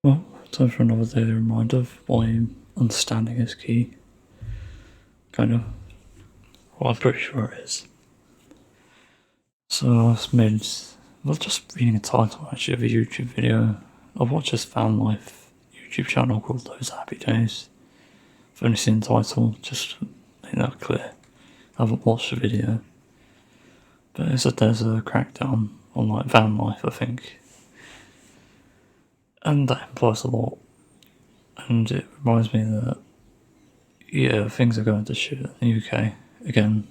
Well, time for another daily reminder of why understanding is key. Kind of. Well, I'm pretty sure it is. So I made, just reading a title actually of a YouTube video. I watched this fan life YouTube channel called Those Happy Days. I've only seen the title, just to make that clear. I haven't watched the video. But it said there's a crackdown on like van life, I think. And that implies a lot. And it reminds me that, yeah, things are going to shit in the UK again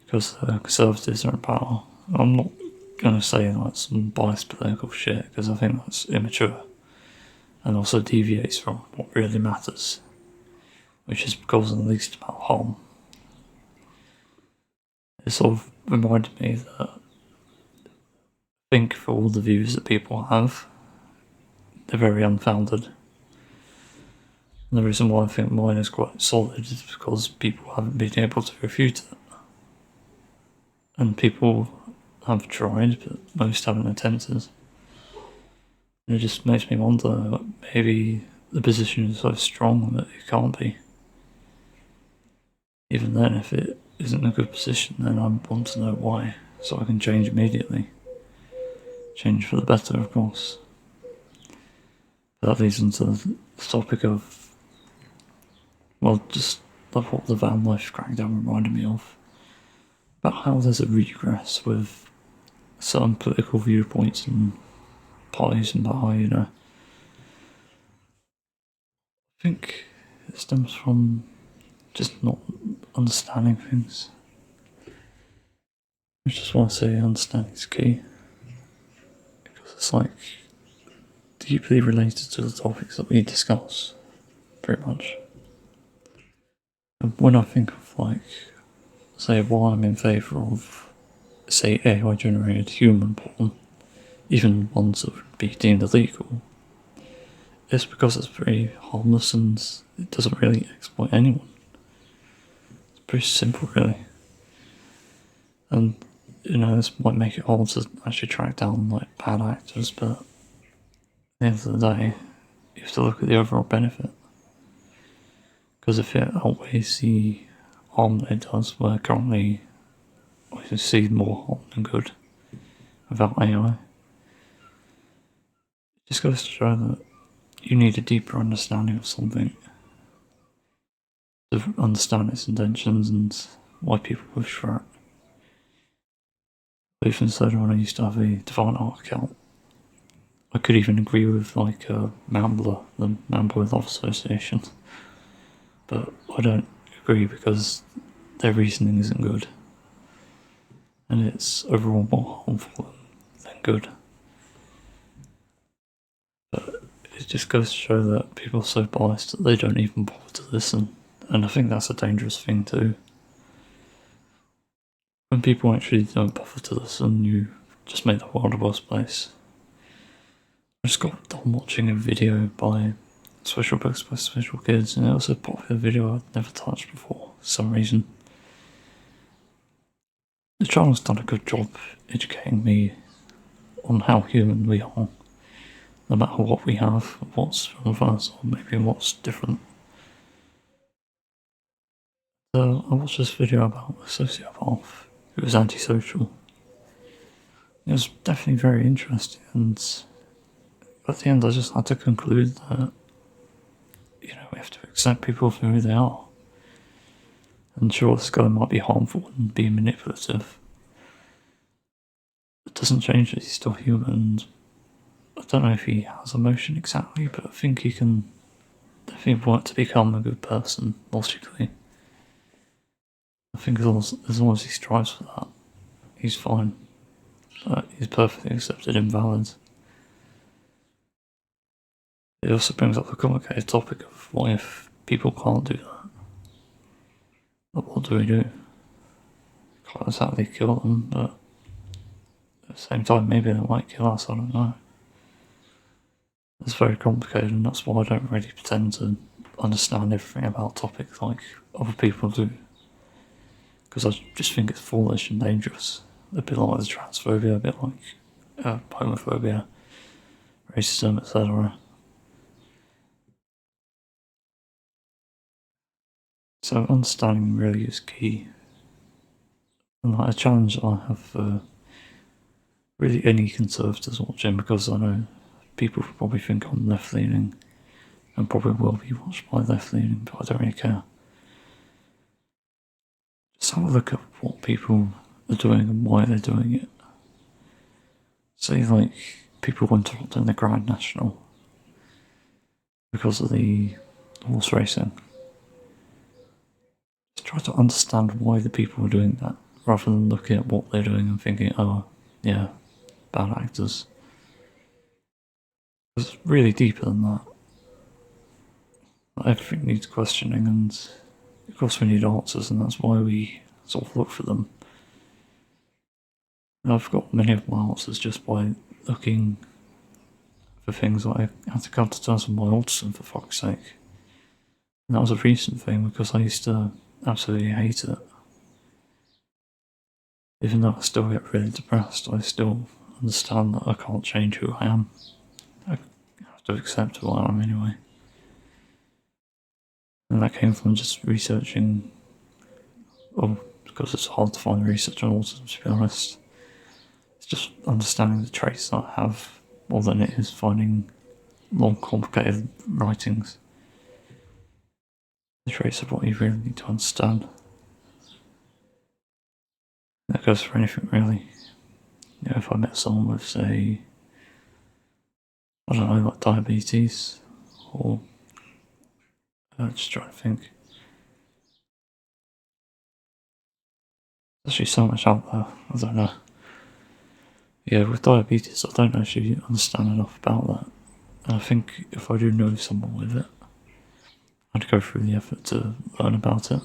because the Conservatives are in power. I'm not going to say like some biased political shit because I think that's immature and also deviates from what really matters, which is causing the least amount of harm. It sort of reminded me that I think for all the views that people have, they're very unfounded. And the reason why I think mine is quite solid is because people haven't been able to refute it. And people have tried, but most haven't attempted. And it just makes me wonder, like, maybe the position is so strong that it can't be. Even then, if it isn't a good position, then I want to know why, so I can change immediately. Change for the better, of course. But that leads into the topic of, well, just like what the van life crackdown reminded me of. About how there's a regress with certain political viewpoints and parties and power, you know. I think it stems from just not understanding things. I just want to say understanding is key. Because it's like deeply related to the topics that we discuss, pretty much. And when I think of like, say, why I'm in favour of, say, AI generated human porn, even ones that would be deemed illegal, it's because it's very harmless and it doesn't really exploit anyone. It's pretty simple, really. And, you know, this might make it hard to actually track down, like, bad actors, but at the end of the day, you have to look at the overall benefit. Because if it outweighs the harm that it does, where currently I can see more harm than good without AI, it just goes to show that you need a deeper understanding of something to understand its intentions and why people push for it. I even said when I used to have a Divine Art account, I could even agree with like Mambler, the Mambler Love Association, but I don't agree because their reasoning isn't good, and it's overall more harmful than good. But it just goes to show that people are so biased that they don't even bother to listen, and I think that's a dangerous thing too. When people actually don't bother to listen, you just make the world a worse place. I just got done watching a video by Special Books by Special Kids, and it was a popular video I'd never touched before for some reason. The channel's done a good job educating me on how human we are, no matter what we have, what's reverse, or maybe what's different. So I watched this video about a sociopath who was antisocial. It was definitely very interesting, and at the end I just had to conclude that, you know, we have to accept people for who they are. And sure, this guy might be harmful and be manipulative. It doesn't change that he's still human. I don't know if he has emotion exactly, but I think he can definitely work to become a good person, logically. I think as long as he strives for that, he's fine. He's perfectly accepted and valid. It also brings up the complicated topic of what if people can't do that? Like, what do we do? Can't exactly kill them, but at the same time, maybe they might kill us, I don't know. It's very complicated, and that's why I don't really pretend to understand everything about topics like other people do. Because I just think it's foolish and dangerous. A bit like the transphobia, a bit like homophobia. racism, etc. So understanding really is key. And like a challenge I have for really any conservatives watching, because I know people probably think I'm left leaning and probably will be watched by left leaning, but I don't really care. Just have a look at what people are doing and why they're doing it. Say like people went to in the Grand National because of the horse racing. Just try to understand why the people are doing that, rather than looking at what they're doing and thinking, oh, yeah, bad actors. It's really deeper than that. Everything needs questioning, and of course we need answers, and that's why we sort of look for them. And I've got many of my answers just by looking for things like I had to come to terms with my autism, for fuck's sake. And that was a recent thing because I used to absolutely hate it. Even though I still get really depressed, I still understand that I can't change who I am. I have to accept who I am anyway. And that came from just researching, well, because it's hard to find research on autism, to be honest. It's just understanding the traits that I have more than it is finding long, complicated writings. The traits of what you really need to understand. That goes for anything really. You know, if I met someone with, say, I don't know, like diabetes, or just trying to think. There's actually so much out there, I don't know. Yeah, with diabetes, I don't actually understand enough about that. And I think if I do know someone with it, I'd go through the effort to learn about it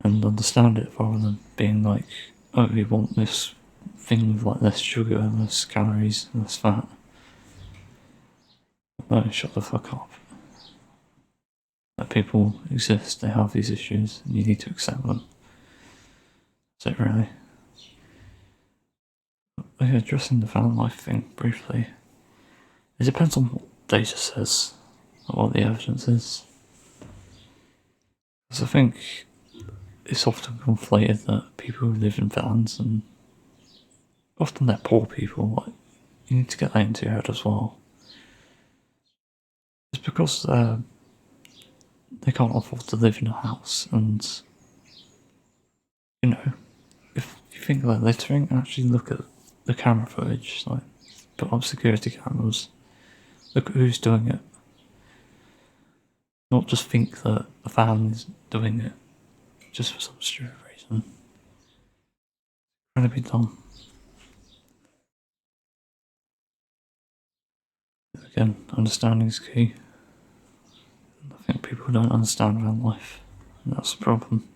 and understand it, rather than being like, oh, you want this thing with like less sugar, less calories, less fat. No, shut the fuck up. That people exist, they have these issues, and you need to accept them. That's it, really. But yeah, addressing the van life thing briefly. It depends on what data says, or what the evidence is. Because I think it's often conflated that people who live in vans, and often they're poor people, like, you need to get that into your head as well. It's because they can't afford to live in a house, and, you know, if you think they're littering, actually look at the camera footage, like, put up security cameras, look at who's doing it. Not just think that the van is doing it just for some stupid reason. Trying to be dumb. Again, understanding is key. I think people don't understand van life, and that's the problem.